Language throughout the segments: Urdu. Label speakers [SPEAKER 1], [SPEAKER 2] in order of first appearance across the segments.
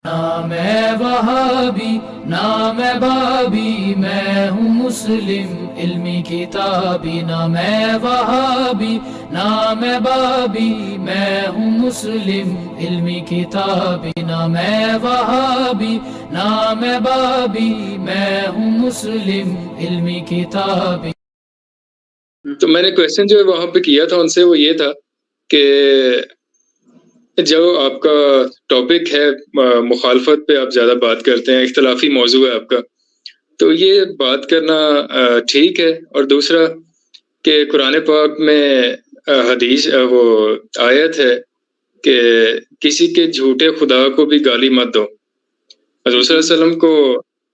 [SPEAKER 1] نہ میں وہابی نہ میں بابی، میں ہوں مسلم علمی کتابی، نہ میں وہابی نہ میں بابی، میں ہوں مسلم علمی کتابی، نہ میں وہابی نہ میں بابی، میں ہوں مسلم علمی کتابی۔
[SPEAKER 2] تو میں نے کویسچن جو وہاں پہ کیا تھا ان سے وہ یہ تھا کہ جو آپ کا ٹاپک ہے مخالفت پہ آپ زیادہ بات کرتے ہیں، اختلافی موضوع ہے آپ کا، تو یہ بات کرنا ٹھیک ہے۔ اور دوسرا کہ قرآن پاک میں حدیث وہ آیت ہے کہ کسی کے جھوٹے خدا کو بھی گالی مت دو۔ حضور صلی اللہ علیہ وسلم کو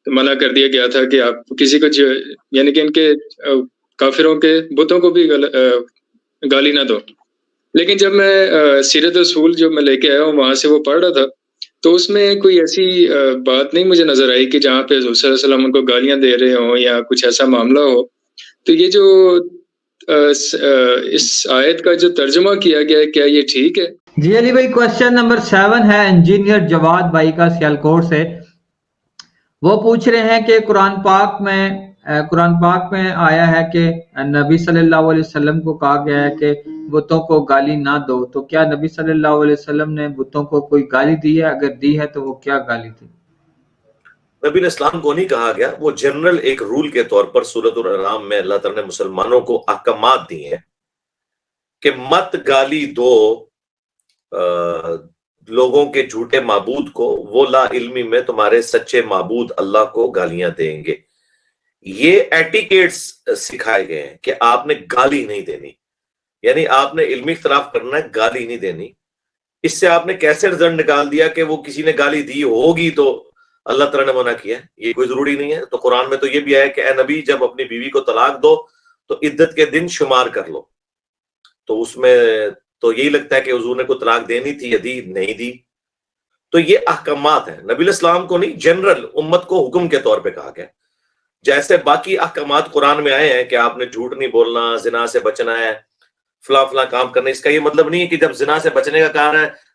[SPEAKER 2] منع کر دیا گیا تھا کہ آپ کسی کو یعنی کہ ان کے کافروں کے بتوں کو بھی گالی نہ دو۔ لیکن جب میں سیرت رسول جو میں لے کے آیا ہوں وہاں سے وہ پڑھ رہا تھا تو اس میں کوئی ایسی بات نہیں مجھے نظر آئی کہ جہاں پہ حضور صلی اللہ علیہ وسلم ان کو گالیاں دے رہے ہوں یا کچھ ایسا معاملہ ہو۔ تو یہ جو اس آیت کا جو ترجمہ کیا گیا ہے کیا یہ ٹھیک ہے؟
[SPEAKER 3] جی علی بھائی، کوسچن نمبر 7 ہے انجینئر جواد بھائی کا سیالکوٹ سے۔ وہ پوچھ رہے ہیں کہ قرآن پاک میں آیا ہے کہ نبی صلی اللہ علیہ وسلم کو کہا گیا ہے کہ بتوں کو گالی نہ دو، تو کیا نبی صلی اللہ علیہ وسلم نے بتوں کو کوئی گالی دی ہے؟ اگر دی ہے تو وہ کیا گالی تھی؟
[SPEAKER 4] نبی علیہ السلام کو نہیں کہا گیا، وہ جنرل ایک رول کے طور پر سورۃ الانعام میں اللہ تعالیٰ نے مسلمانوں کو احکامات دیے ہیں کہ مت گالی دو لوگوں کے جھوٹے معبود کو، وہ لا علمی میں تمہارے سچے معبود اللہ کو گالیاں دیں گے۔ یہ ایٹیکیٹس سکھائے گئے ہیں کہ آپ نے گالی نہیں دینی، یعنی آپ نے علمی اختلاف کرنا ہے، گالی نہیں دینی۔ اس سے آپ نے کیسے رزلٹ نکال دیا کہ وہ کسی نے گالی دی ہوگی تو اللہ تعالیٰ نے منع کیا، یہ کوئی ضروری نہیں ہے۔ تو قرآن میں تو یہ بھی ہے کہ اے نبی جب اپنی بیوی کو طلاق دو تو عدت کے دن شمار کر لو، تو اس میں تو یہی لگتا ہے کہ حضور نے کو طلاق دینی تھی یا دی نہیں دی۔ تو یہ احکامات ہیں، نبی علیہ السلام کو نہیں، جنرل امت کو حکم کے طور پہ کہا گیا۔ جیسے باقی احکامات قرآن میں آئے ہیں کہ آپ نے جھوٹ نہیں بولنا، زنا سے بچنا ہے، فلاں فلاں کام کرنا، اس کا یہ مطلب نہیں ہے کہ جب زنا سے بچنے کا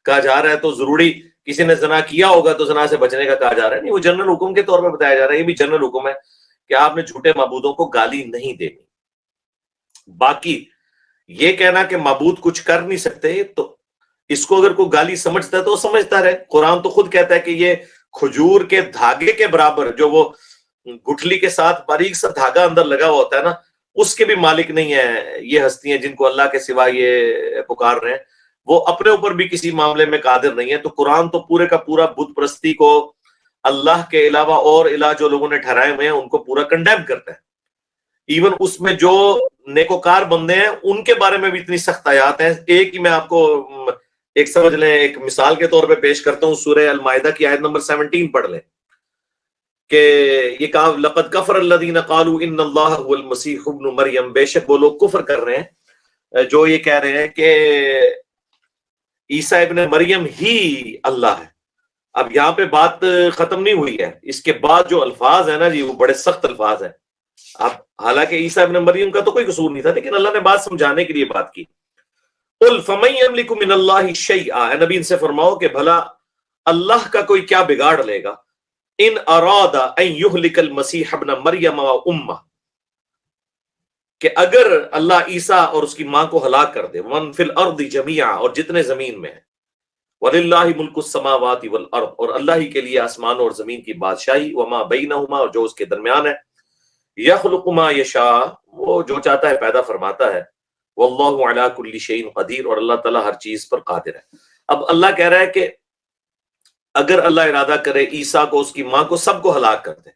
[SPEAKER 4] کہا جا رہا ہے تو ضروری کسی نے زنا کیا ہوگا تو زنا سے بچنے کا کہا جا رہا ہے، نہیں، وہ جنرل حکم کے طور پہ بتایا جا رہا ہے۔ یہ بھی جنرل حکم ہے کہ آپ نے جھوٹے معبودوں کو گالی نہیں دینی۔ باقی یہ کہنا کہ معبود کچھ کر نہیں سکتے، تو اس کو اگر کوئی گالی سمجھتا ہے تو وہ سمجھتا رہے۔ قرآن تو خود کہتا ہے کہ یہ کھجور کے دھاگے کے برابر، جو وہ گٹھلی کے ساتھ باریک سا دھاگا اندر لگا ہوا ہوتا ہے نا، اس کے بھی مالک نہیں ہے یہ ہستیاں جن کو اللہ کے سوا یہ پکار رہے ہیں، وہ اپنے اوپر بھی کسی معاملے میں قادر نہیں ہے۔ تو قرآن تو پورے کا پورا بت پرستی کو، اللہ کے علاوہ اور الہ جو لوگوں نے ٹھہرائے ہوئے ہیں ان کو پورا کنڈیم کرتا ہے۔ ایون اس میں جو نیکوکار بندے ہیں ان کے بارے میں بھی اتنی سخت آیات ہیں۔ ایک ہی میں آپ کو ایک سمجھ لیں، ایک مثال کے طور پہ پیش کرتا ہوں، سورہ المائدہ کی آیت نمبر 17 پڑھ لیں کہ یہ کہا لقد کفر الذین قالوا ان اللہ هو المسیح ابن مریم، بے شک وہ لوگ کفر کر رہے ہیں جو یہ کہہ رہے ہیں کہ عیسیٰ ابن مریم ہی اللہ ہے۔ اب یہاں پہ بات ختم نہیں ہوئی ہے، اس کے بعد جو الفاظ ہیں نا جی وہ بڑے سخت الفاظ ہیں۔ اب حالانکہ عیسیٰ ابن مریم کا تو کوئی قصور نہیں تھا، لیکن اللہ نے بات سمجھانے کے لیے بات کی۔ قل فمن یملک من اللہ شیئا، اے نبی ان سے فرماؤ کہ بھلا اللہ کا کوئی کیا بگاڑ لے گا، ان اراد ان یہلک المسیح ابن مریم و امہ، کہ اگر اللہ عیسیٰ اور اس کی ماں کو ہلاک کر دے، من فی الارض جمیعا، اور جتنے زمین میں ہیں، وللہ ملک السماوات والارض، اور اللہ ہی کے لیے آسمان اور زمین کی بادشاہی، وما بینہما، اور جو اس کے درمیان ہے، یخلق ما یشاء، وہ جو چاہتا ہے پیدا فرماتا ہے، واللہ علی کل شیء قدیر، اور اللہ تعالیٰ ہر چیز پر قادر ہے۔ اب اللہ کہہ رہا ہے کہ اگر اللہ ارادہ کرے عیسیٰ کو، اس کی ماں کو، سب کو ہلاک کر دے،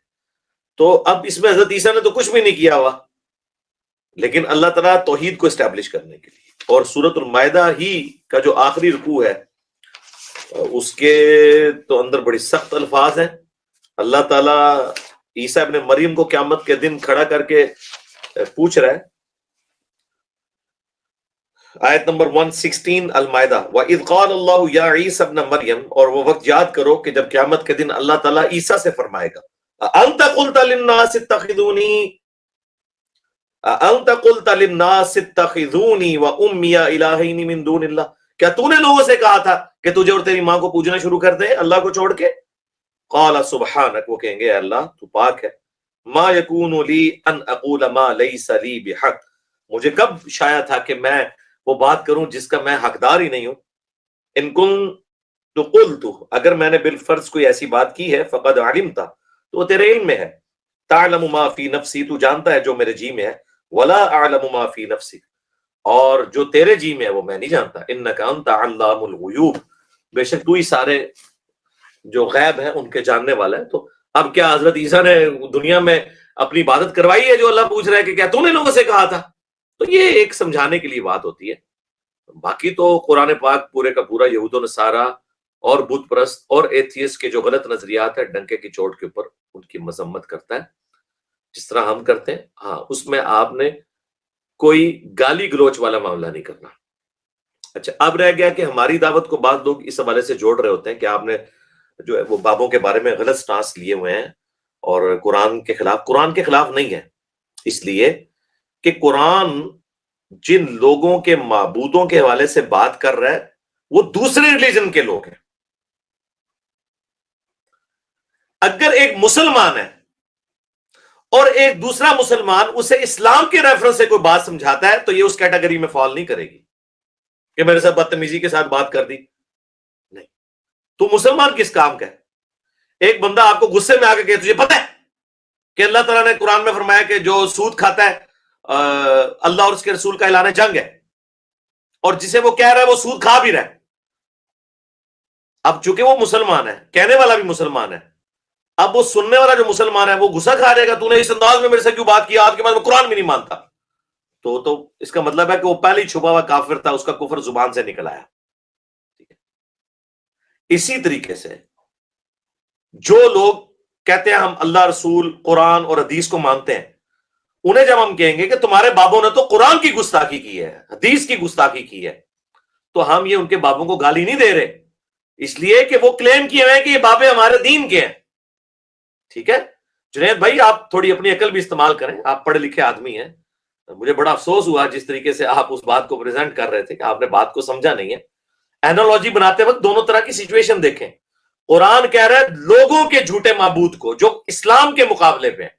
[SPEAKER 4] تو اب اس میں حضرت عیسیٰ نے تو کچھ بھی نہیں کیا ہوا، لیکن اللہ تعالیٰ توحید کو اسٹیبلش کرنے کے لیے، اور سورۃ المائدہ ہی کا جو آخری رکوع ہے اس کے تو اندر بڑی سخت الفاظ ہیں۔ اللہ تعالیٰ عیسیٰ ابن مریم کو قیامت کے دن کھڑا کر کے پوچھ رہا ہے، آیت نمبر 116 المائدہ، وَإِذْ قَالَ اللَّهُ يَا عِيسَى ابْنَ مَرْيَمَ، اور وہ وقت یاد کرو کہ جب قیامت کے دن اللہ تعالیٰ عیسیٰ سے فرمائے گا، أَأَنْتَ قُلْتَ لِلنَّاسِ اتَّخِذُونِي أَأَنْتَ قُلْتَ لِلنَّاسِ اتَّخِذُونِي وَأُمِّيَ إِلَٰهَيْنِ مِن دُونِ اللَّهِ، کیا تو نے لوگوں سے کہا تھا کہ تجھے اور تیری ماں کو پوجنا شروع کر دیں اللہ کو چھوڑ کے؟ قال سبحانک، وہ کہیں گے اللہ تو پاک ہے، ما یکون لی ان اقول ما لیس لی بحق، مجھے کب شاید تھا کہ میں وہ بات کروں جس کا میں حقدار ہی نہیں ہوں، ان کنت قلت، اگر میں نے بالفرض کوئی ایسی بات کی ہے، فقد علمت، تو وہ تیرے علم میں ہے، تعلم ما فی نفسی، تو جانتا ہے جو میرے جی میں ہے، ولا اعلم ما فی نفسی، اور جو تیرے جی میں ہے وہ میں نہیں جانتا، انک انت علام الغیوب، بے شک تو ہی سارے جو غیب ہیں ان کے جاننے والا ہے۔ تو اب کیا حضرت عیسیٰ نے دنیا میں اپنی عبادت کروائی ہے جو اللہ پوچھ رہا ہے کہ کیا تم نے لوگوں سے کہا تھا؟ تو یہ ایک سمجھانے کے لیے بات ہوتی ہے، باقی تو قرآن پاک پورے کا پورا یہود و نصارہ اور بت پرست اور ایتھیس کے جو غلط نظریات ہیں ڈنکے کی چوٹ کے اوپر ان کی مذمت کرتا ہے، جس طرح ہم کرتے ہیں۔ ہاں، اس میں آپ نے کوئی گالی گلوچ والا معاملہ نہیں کرنا۔ اچھا، اب رہ گیا کہ ہماری دعوت کو بعض لوگ اس حوالے سے جوڑ رہے ہوتے ہیں کہ آپ نے جو ہے وہ بابوں کے بارے میں غلط سٹانس لیے ہوئے ہیں اور قرآن کے خلاف نہیں ہے، اس لیے کہ قرآن جن لوگوں کے معبودوں کے حوالے سے بات کر رہا ہے وہ دوسرے ریلیجن کے لوگ ہیں۔ اگر ایک مسلمان ہے اور ایک دوسرا مسلمان اسے اسلام کے ریفرنس سے کوئی بات سمجھاتا ہے تو یہ اس کیٹیگری میں فال نہیں کرے گی کہ میرے ساتھ بدتمیزی کے ساتھ بات کر دی، نہیں۔ تو مسلمان کس کام کا ہے؟ ایک بندہ آپ کو غصے میں آ کے کہ تجھے پتہ ہے کہ اللہ تعالیٰ نے قرآن میں فرمایا کہ جو سود کھاتا ہے اللہ اور اس کے رسول کا اعلان جنگ ہے، اور جسے وہ کہہ رہا ہے وہ سود کھا بھی رہا ہے۔ اب چونکہ وہ مسلمان ہے، کہنے والا بھی مسلمان ہے، اب وہ سننے والا جو مسلمان ہے وہ غصہ کھا جائے گا، تو نے اس انداز میں میرے سے کیوں بات کیا، آپ کے بعد میں قرآن بھی نہیں مانتا، تو اس کا مطلب ہے کہ وہ پہلے ہی چھپا ہوا کافر تھا، اس کا کفر زبان سے نکل آیا۔ اسی طریقے سے جو لوگ کہتے ہیں ہم اللہ، رسول، قرآن اور حدیث کو مانتے ہیں، انہیں جب ہم کہیں گے کہ تمہارے بابوں نے تو قرآن کی گستاخی کی ہے، حدیث کی گستاخی کی ہے، تو ہم یہ ان کے بابوں کو گالی نہیں دے رہے، اس لیے کہ وہ کلیم کیے ہوئے ہیں کہ یہ بابے ہمارے دین کے ہیں۔ ٹھیک ہے جنید بھائی، آپ تھوڑی اپنی عقل بھی استعمال کریں، آپ پڑھے لکھے آدمی ہیں، مجھے بڑا افسوس ہوا جس طریقے سے آپ اس بات کو پریزنٹ کر رہے تھے کہ آپ نے بات کو سمجھا نہیں ہے۔ اینالوجی بناتے وقت دونوں طرح کی سچویشن دیکھیں۔ قرآن کہہ رہا ہے لوگوں کے جھوٹے معبود کو جو اسلام کے مقابلے پہ ہیں،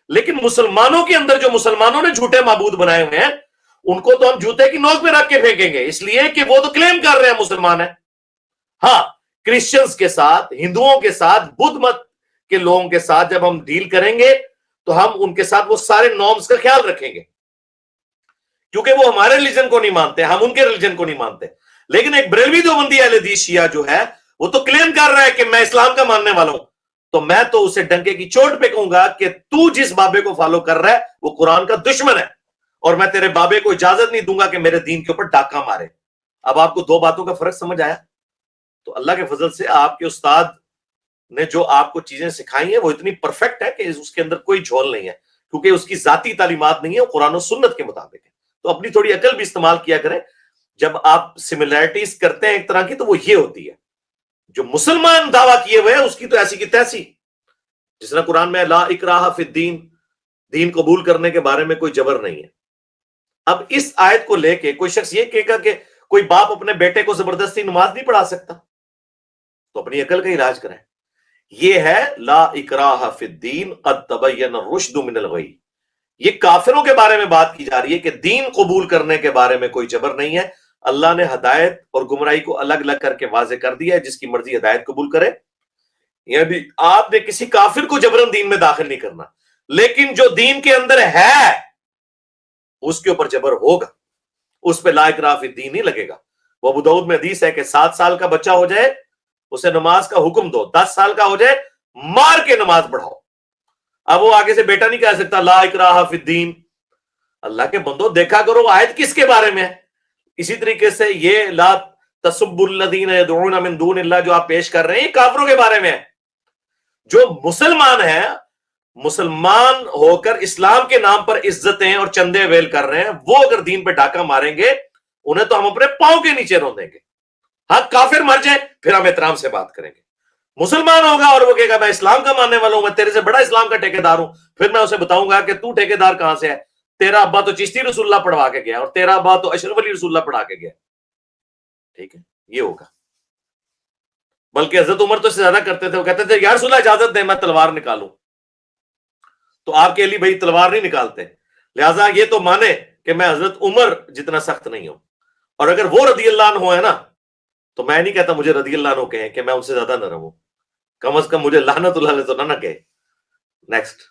[SPEAKER 4] لیکن مسلمانوں کے اندر جو مسلمانوں نے جھوٹے معبود بنائے ہوئے ہیں ان کو تو ہم جوتے کی نوک پہ رکھ کے پھینکیں گے، اس لیے کہ وہ تو کلیم کر رہے ہیں مسلمان ہیں۔ ہاں، کرسچنز کے ساتھ، ہندوؤں کے ساتھ، بدھ مت کے لوگوں کے ساتھ جب ہم ڈیل کریں گے تو ہم ان کے ساتھ وہ سارے نارمز کا خیال رکھیں گے، کیونکہ وہ ہمارے ریلیجن کو نہیں مانتے، ہم ان کے ریلیجن کو نہیں مانتے۔ لیکن ایک بریلوی دیوبندی اہل حدیث شیعہ جو ہے وہ تو کلیم کر رہا ہے کہ میں اسلام کا ماننے والا ہوں، تو میں تو اسے ڈنکے کی چوٹ پہ کہوں گا کہ تو جس بابے کو فالو کر رہا ہے وہ قرآن کا دشمن ہے، اور میں تیرے بابے کو اجازت نہیں دوں گا کہ میرے دین کے اوپر ڈاکہ مارے۔ اب آپ کو دو باتوں کا فرق سمجھ آیا؟ تو اللہ کے فضل سے آپ کے استاد نے جو آپ کو چیزیں سکھائی ہیں وہ اتنی پرفیکٹ ہے کہ اس کے اندر کوئی جھول نہیں ہے، کیونکہ اس کی ذاتی تعلیمات نہیں ہے، وہ قرآن و سنت کے مطابق ہے۔ تو اپنی تھوڑی عقل بھی استعمال کیا کریں، جب آپ سملیرٹیز کرتے ہیں ایک طرح کی تو وہ یہ ہوتی ہے، جو مسلمان دعویٰ کیے ہوئے ہیں اس کی تو ایسی کی تیسی، جس طرح قرآن میں لا اکراہ فی الدین، دین قبول کرنے کے بارے میں کوئی جبر نہیں ہے۔ اب اس آیت کو لے کے کوئی شخص یہ کہے گا کہ کوئی باپ اپنے بیٹے کو زبردستی نماز نہیں پڑھا سکتا، تو اپنی عقل کا علاج کریں۔ یہ ہے لا اکراہ فی الدین قد تبین الرشد من الغی، یہ کافروں کے بارے میں بات کی جا رہی ہے کہ دین قبول کرنے کے بارے میں کوئی جبر نہیں ہے۔ اللہ نے ہدایت اور گمراہی کو الگ الگ کر کے واضح کر دیا ہے، جس کی مرضی ہدایت قبول کرے، یعنی آپ نے کسی کافر کو جبرن دین میں داخل نہیں کرنا، لیکن جو دین کے اندر ہے اس کے اوپر جبر ہوگا، اس پہ لا اکراہ فی الدین نہیں لگے گا۔ وہ ابو داؤد میں حدیث ہے کہ 7 سال کا بچہ ہو جائے اسے نماز کا حکم دو، 10 سال کا ہو جائے مار کے نماز پڑھاؤ۔ اب وہ آگے سے بیٹا نہیں کہہ سکتا لا اکراہ فی الدین۔ اللہ کے بندو دیکھا کرو آیت کس کے بارے میں ہے۔ اسی طریقے سے یہ لا تسبوا الذین یدعون من دون اللہ جو آپ پیش کر رہے ہیں یہ کافروں کے بارے میں ہے۔ جو مسلمان ہیں، مسلمان ہو کر اسلام کے نام پر عزتیں اور چندے ویل کر رہے ہیں، وہ اگر دین پہ ڈاکہ ماریں گے انہیں تو ہم اپنے پاؤں کے نیچے رو دیں گے۔ ہاں، کافر مر جائیں پھر ہم احترام سے بات کریں گے۔ مسلمان ہوگا اور وہ کہے گا میں اسلام کا ماننے والا ہوں، میں تیرے سے بڑا اسلام کا ٹھیکیدار ہوں، پھر میں اسے بتاؤں گا کہ تو ٹھیکیدار کہاں سے ہے؟ تیرا ابا تو چشتی رسول اللہ پڑھوا کے گیا اور تیرا ابا تو اشرف علی رسول اللہ پڑھا کے گیا۔ ٹھیک ہے، یہ ہوگا۔ بلکہ حضرت عمر تو اس سے زیادہ کرتے تھے. وہ کہتے تھے یا رسول اللہ اجازت دیں میں تلوار نکالوں. تو آپ کے علی بھائی تلوار نہیں نکالتے, لہٰذا یہ تو مانے کہ میں حضرت عمر جتنا سخت نہیں ہوں. اور اگر وہ رضی اللہ عنہ ہے نا تو میں نہیں کہتا مجھے رضی اللہ عنہ کہیں کہ میں ان سے زیادہ نرم ہوں. کم از کم مجھے لعنت اللہ علیہ تو نہ کہے. نیکسٹ.